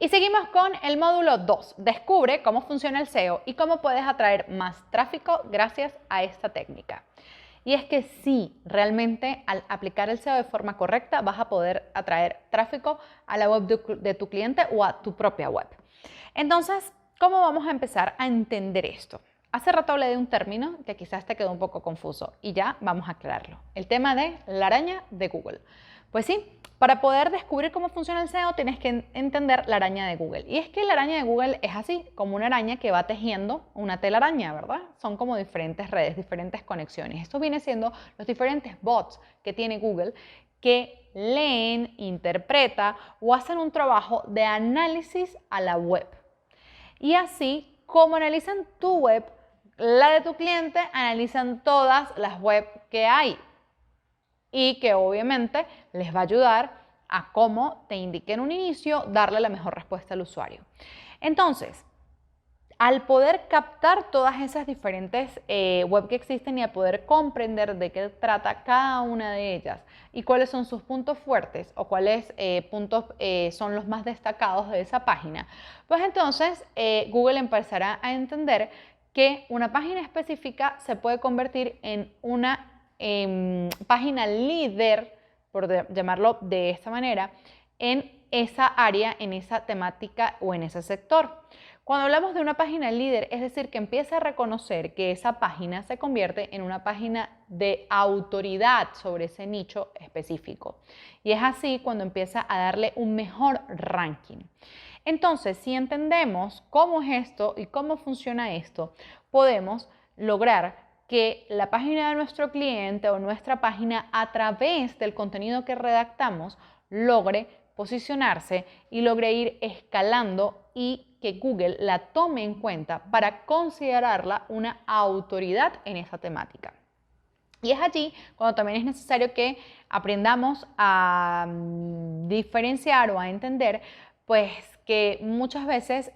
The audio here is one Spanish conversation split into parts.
Y seguimos con el módulo 2. Descubre cómo funciona el SEO y cómo puedes atraer más tráfico gracias a esta técnica. Y es que sí, realmente al aplicar el SEO de forma correcta vas a poder atraer tráfico a la web de tu cliente o a tu propia web. Entonces, ¿cómo vamos a empezar a entender esto? Hace rato hablé de un término que quizás te quedó un poco confuso y ya vamos a aclararlo. El tema de la araña de Google. Pues sí, para poder descubrir cómo funciona el SEO tienes que entender la araña de Google. Y es que la araña de Google es así, como una araña que va tejiendo una telaraña, ¿verdad? Son como diferentes redes, diferentes conexiones. Esto viene siendo los diferentes bots que tiene Google que leen, interpretan o hacen un trabajo de análisis a la web. Y así, como analizan tu web, la de tu cliente, analizan todas las webs que hay. Y que obviamente les va a ayudar a cómo te indique en un inicio, darle la mejor respuesta al usuario. Entonces, al poder captar todas esas diferentes web que existen y a poder comprender de qué trata cada una de ellas y cuáles son sus puntos fuertes o cuáles puntos son los más destacados de esa página, pues entonces Google empezará a entender que una página específica se puede convertir en una página líder, por llamarlo de esta manera, en esa área, en esa temática o en ese sector. Cuando hablamos de una página líder, es decir, que empieza a reconocer que esa página se convierte en una página de autoridad sobre ese nicho específico. Y es así cuando empieza a darle un mejor ranking. Entonces, si entendemos cómo es esto y cómo funciona esto, podemos lograr que la página de nuestro cliente o nuestra página, a través del contenido que redactamos, logre posicionarse y logre ir escalando y que Google la tome en cuenta para considerarla una autoridad en esa temática. Y es allí cuando también es necesario que aprendamos a diferenciar o a entender pues que muchas veces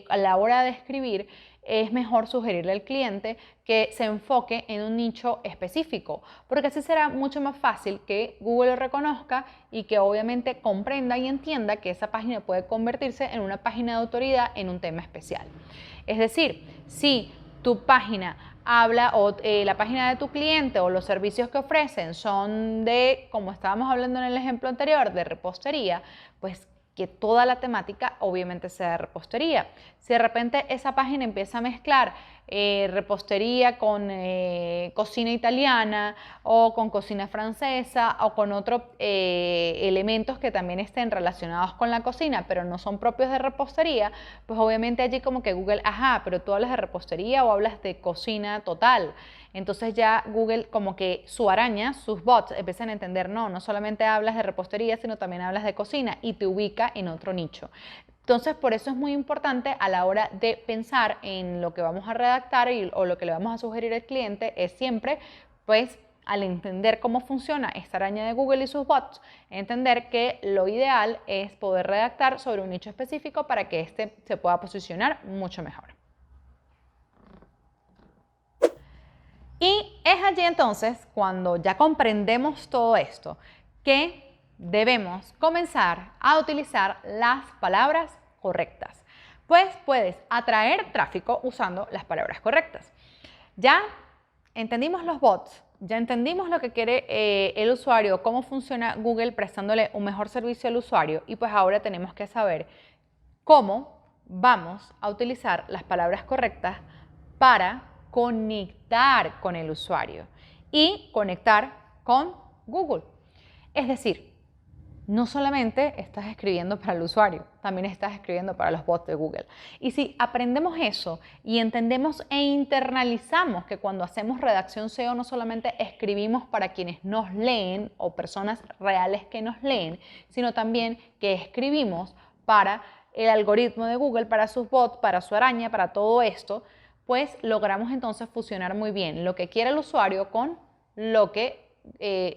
a la hora de escribir es mejor sugerirle al cliente que se enfoque en un nicho específico, porque así será mucho más fácil que Google lo reconozca y que obviamente comprenda y entienda que esa página puede convertirse en una página de autoridad en un tema especial. Es decir, si tu página habla o la página de tu cliente o los servicios que ofrecen son de, como estábamos hablando en el ejemplo anterior, de repostería, pues que toda la temática obviamente sea de repostería. Si de repente esa página empieza a mezclar repostería con cocina italiana o con cocina francesa o con otros elementos que también estén relacionados con la cocina pero no son propios de repostería, pues obviamente allí como que Google, ajá, pero tú hablas de repostería o hablas de cocina total. Entonces ya Google como que su araña, sus bots empiezan a entender, no solamente hablas de repostería, sino también hablas de cocina y te ubica en otro nicho. Entonces, por eso es muy importante a la hora de pensar en lo que vamos a redactar o lo que le vamos a sugerir al cliente, es siempre, pues, al entender cómo funciona esta araña de Google y sus bots, entender que lo ideal es poder redactar sobre un nicho específico para que éste se pueda posicionar mucho mejor. Y es allí entonces, cuando ya comprendemos todo esto, que debemos comenzar a utilizar las palabras correctas. Pues puedes atraer tráfico usando las palabras correctas. Ya entendimos los bots, ya entendimos lo que quiere el usuario, cómo funciona Google prestándole un mejor servicio al usuario y pues ahora tenemos que saber cómo vamos a utilizar las palabras correctas para conectar con el usuario y conectar con Google. Es decir, no solamente estás escribiendo para el usuario, también estás escribiendo para los bots de Google. Y si aprendemos eso y entendemos e internalizamos que cuando hacemos redacción SEO no solamente escribimos para quienes nos leen o personas reales que nos leen, sino también que escribimos para el algoritmo de Google, para sus bots, para su araña, para todo esto, pues logramos entonces fusionar muy bien lo que quiere el usuario con lo que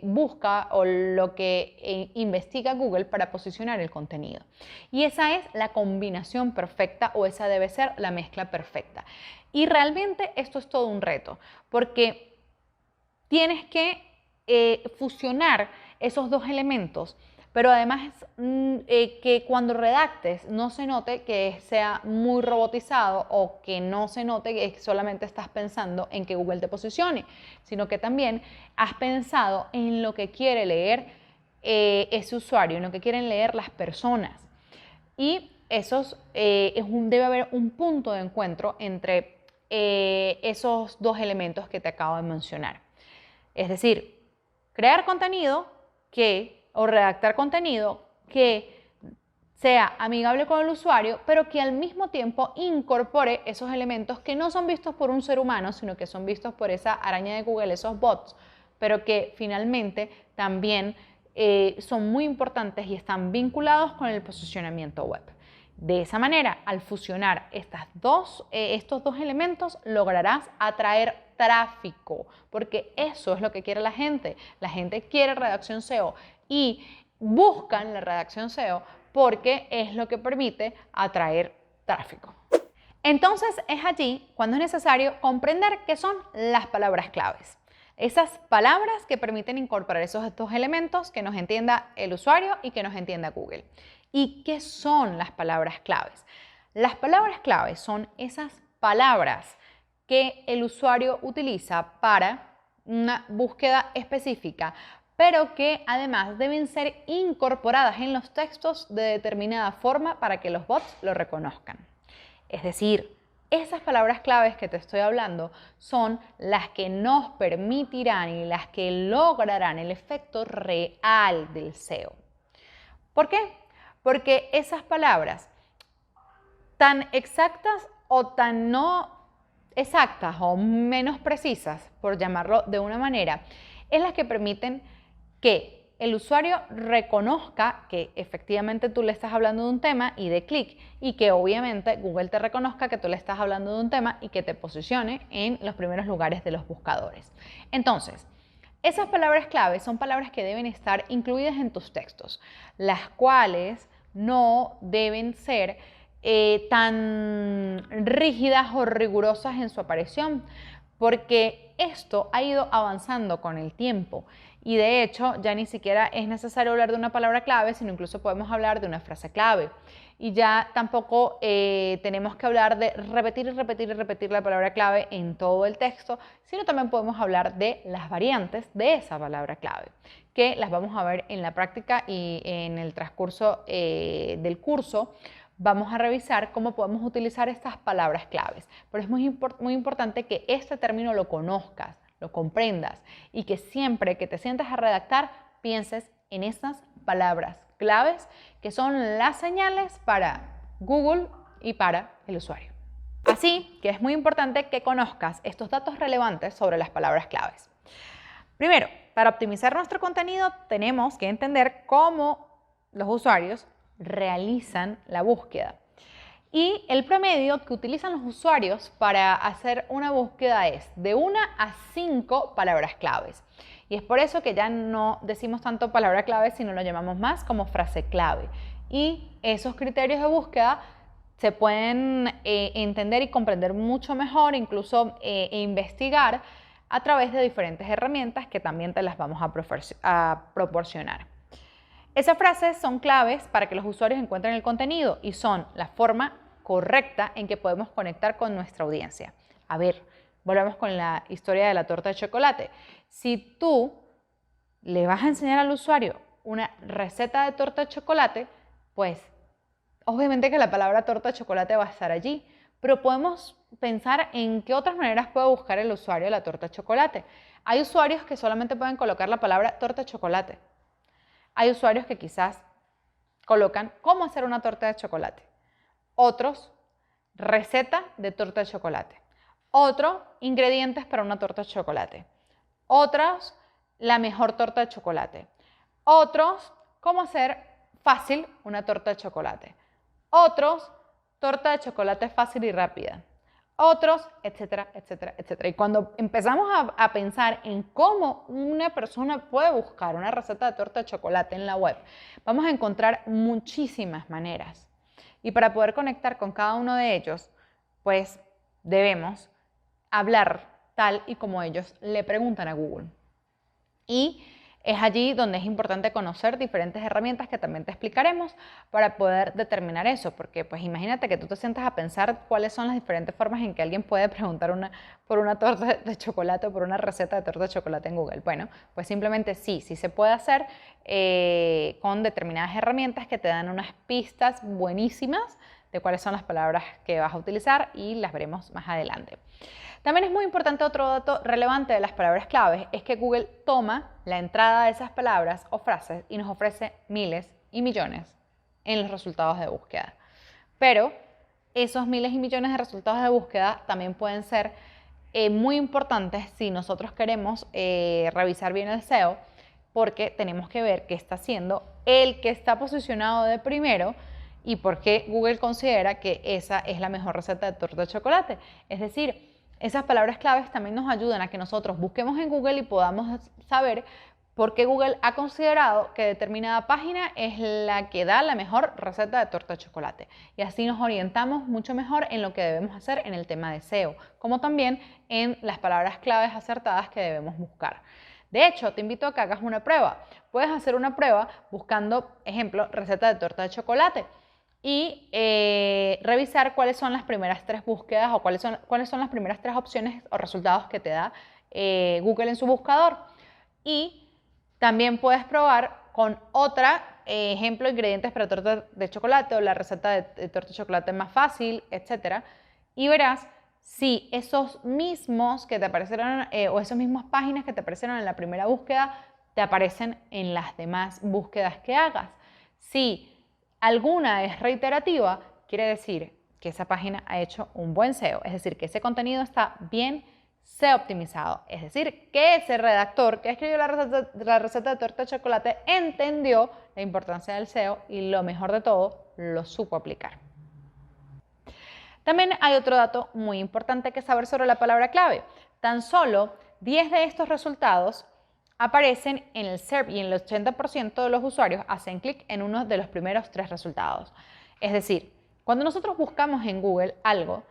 busca o lo que investiga Google para posicionar el contenido. Y esa es la combinación perfecta o esa debe ser la mezcla perfecta. Y realmente esto es todo un reto porque tienes que fusionar esos dos elementos pero además que cuando redactes no se note que sea muy robotizado o que no se note que solamente estás pensando en que Google te posicione, sino que también has pensado en lo que quiere leer ese usuario, en lo que quieren leer las personas. Y debe haber un punto de encuentro entre esos dos elementos que te acabo de mencionar. Es decir, crear contenido o redactar contenido que sea amigable con el usuario, pero que al mismo tiempo incorpore esos elementos que no son vistos por un ser humano, sino que son vistos por esa araña de Google, esos bots, pero que finalmente también son muy importantes y están vinculados con el posicionamiento web. De esa manera, al fusionar estos dos elementos, lograrás atraer tráfico, porque eso es lo que quiere la gente. La gente quiere redacción SEO y buscan la redacción SEO porque es lo que permite atraer tráfico. Entonces es allí cuando es necesario comprender qué son las palabras claves. Esas palabras que permiten incorporar esos dos elementos que nos entienda el usuario y que nos entienda Google. ¿Y qué son las palabras claves? Las palabras claves son esas palabras que el usuario utiliza para una búsqueda específica, pero que además deben ser incorporadas en los textos de determinada forma para que los bots lo reconozcan. Es decir, esas palabras claves que te estoy hablando son las que nos permitirán y las que lograrán el efecto real del SEO. ¿Por qué? Porque esas palabras tan exactas o tan no exactas o menos precisas, por llamarlo de una manera, es las que permiten que el usuario reconozca que efectivamente tú le estás hablando de un tema y dé clic, y que obviamente Google te reconozca que tú le estás hablando de un tema y que te posicione en los primeros lugares de los buscadores. Entonces, esas palabras clave son palabras que deben estar incluidas en tus textos, las cuales no deben ser tan rígidas o rigurosas en su aparición, porque esto ha ido avanzando con el tiempo y de hecho ya ni siquiera es necesario hablar de una palabra clave, sino incluso podemos hablar de una frase clave. Y ya tampoco tenemos que hablar de repetir y repetir y repetir la palabra clave en todo el texto, sino también podemos hablar de las variantes de esa palabra clave, que las vamos a ver en la práctica y en el transcurso del curso. Vamos a revisar cómo podemos utilizar estas palabras claves, pero es muy importante que este término lo conozcas, lo comprendas y que siempre que te sientas a redactar pienses en estas palabras claves que son las señales para Google y para el usuario. Así que es muy importante que conozcas estos datos relevantes sobre las palabras claves. Primero, para optimizar nuestro contenido tenemos que entender cómo los usuarios realizan la búsqueda. Y el promedio que utilizan los usuarios para hacer una búsqueda es de 1 a 5 palabras claves. Y es por eso que ya no decimos tanto palabra clave, sino lo llamamos más como frase clave. Y esos criterios de búsqueda se pueden entender y comprender mucho mejor, incluso investigar a través de diferentes herramientas que también te las vamos a proporcionar. Esas frases son claves para que los usuarios encuentren el contenido y son la forma correcta en que podemos conectar con nuestra audiencia. A ver, volvemos con la historia de la torta de chocolate. Si tú le vas a enseñar al usuario una receta de torta de chocolate, pues obviamente que la palabra torta de chocolate va a estar allí, pero podemos pensar en qué otras maneras puede buscar el usuario la torta de chocolate. Hay usuarios que solamente pueden colocar la palabra torta de chocolate. Hay usuarios que quizás colocan cómo hacer una torta de chocolate. Otros, receta de torta de chocolate. Otro, ingredientes para una torta de chocolate. Otros, la mejor torta de chocolate. Otros, cómo hacer fácil una torta de chocolate. Otros, torta de chocolate fácil y rápida. Otros, etcétera, etcétera, etcétera. Y cuando empezamos a pensar en cómo una persona puede buscar una receta de torta de chocolate en la web, vamos a encontrar muchísimas maneras. Y para poder conectar con cada uno de ellos, pues debemos hablar tal y como ellos le preguntan a Google. Y Es allí donde es importante conocer diferentes herramientas que también te explicaremos para poder determinar eso, porque pues imagínate que tú te sientas a pensar cuáles son las diferentes formas en que alguien puede preguntar por una torta de chocolate o por una receta de torta de chocolate en Google. Bueno, pues simplemente sí se puede hacer con determinadas herramientas que te dan unas pistas buenísimas de cuáles son las palabras que vas a utilizar y las veremos más adelante. También es muy importante otro dato relevante de las palabras claves, es que Google toma la entrada de esas palabras o frases y nos ofrece miles y millones en los resultados de búsqueda. Pero esos miles y millones de resultados de búsqueda también pueden ser muy importantes si nosotros queremos revisar bien el SEO, porque tenemos que ver qué está haciendo el que está posicionado de primero y por qué Google considera que esa es la mejor receta de torta de chocolate. Es decir, esas palabras claves también nos ayudan a que nosotros busquemos en Google y podamos saber por qué Google ha considerado que determinada página es la que da la mejor receta de torta de chocolate. Y así nos orientamos mucho mejor en lo que debemos hacer en el tema de SEO, como también en las palabras claves acertadas que debemos buscar. De hecho, te invito a que hagas una prueba. Puedes hacer una prueba buscando, ejemplo, receta de torta de chocolate y revisar cuáles son las primeras 3 búsquedas o cuáles son las primeras 3 opciones o resultados que te da Google en su buscador. Y también puedes probar con otra, ejemplo, ingredientes para torta de chocolate o la receta de torta de chocolate más fácil, etc. Y verás si esos mismos que te aparecieron o esas mismas páginas que te aparecieron en la primera búsqueda te aparecen en las demás búsquedas que hagas. Si alguna es reiterativa, quiere decir que esa página ha hecho un buen SEO, es decir, que ese contenido está bien SEO optimizado, es decir, que ese redactor que escribió la receta de torta de chocolate entendió la importancia del SEO y lo mejor de todo, lo supo aplicar. También hay otro dato muy importante que saber sobre la palabra clave. Tan solo 10 de estos resultados aparecen en el SERP y en el 80% de los usuarios hacen clic en uno de los primeros 3 resultados. Es decir, cuando nosotros buscamos en Google algo,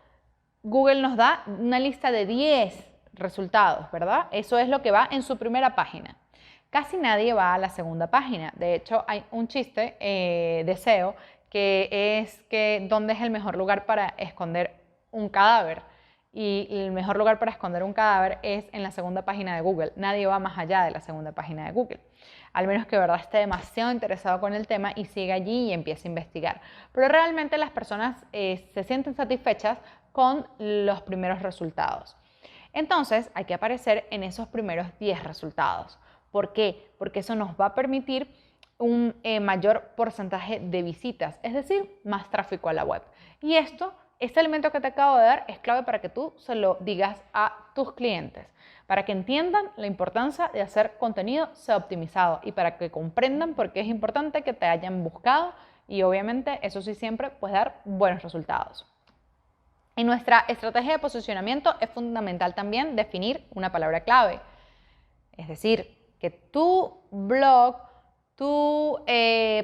Google nos da una lista de 10 resultados, ¿verdad? Eso es lo que va en su primera página. Casi nadie va a la segunda página. De hecho, hay un chiste de SEO que es que dónde es el mejor lugar para esconder un cadáver. Y el mejor lugar para esconder un cadáver es en la segunda página de Google. Nadie va más allá de la segunda página de Google. Al menos que de verdad esté demasiado interesado con el tema y siga allí y empiece a investigar. Pero realmente las personas se sienten satisfechas con los primeros resultados. Entonces hay que aparecer en esos primeros 10 resultados. ¿Por qué? Porque eso nos va a permitir un mayor porcentaje de visitas, es decir, más tráfico a la web. Y este elemento que te acabo de dar es clave para que tú se lo digas a tus clientes, para que entiendan la importancia de hacer contenido SEO optimizado y para que comprendan por qué es importante que te hayan buscado y obviamente eso sí siempre puede dar buenos resultados. En nuestra estrategia de posicionamiento es fundamental también definir una palabra clave, es decir, que tu blog, tu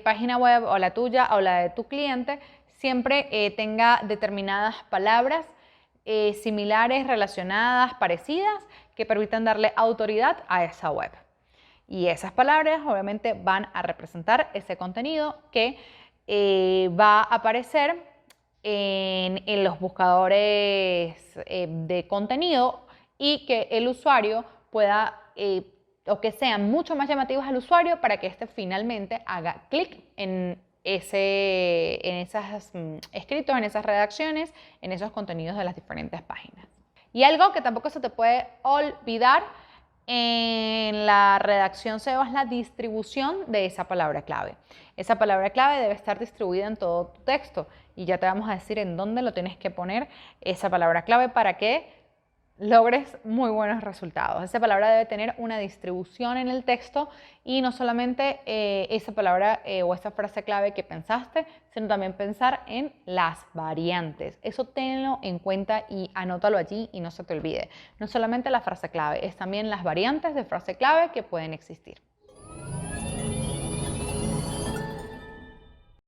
página web o la tuya o la de tu cliente siempre tenga determinadas palabras similares, relacionadas, parecidas, que permitan darle autoridad a esa web. Y esas palabras obviamente van a representar ese contenido que va a aparecer en los buscadores de contenido y que el usuario pueda o que sean mucho más llamativos al usuario para que éste finalmente haga clic en esos escritos, en esas redacciones, en esos contenidos de las diferentes páginas. Y algo que tampoco se te puede olvidar en la redacción SEO es la distribución de esa palabra clave. Esa palabra clave debe estar distribuida en todo tu texto y ya te vamos a decir en dónde lo tienes que poner esa palabra clave para que logres muy buenos resultados. Esa palabra debe tener una distribución en el texto y no solamente esa palabra o esa frase clave que pensaste, sino también pensar en las variantes. Eso tenlo en cuenta y anótalo allí y no se te olvide. No solamente la frase clave, es también las variantes de frase clave que pueden existir.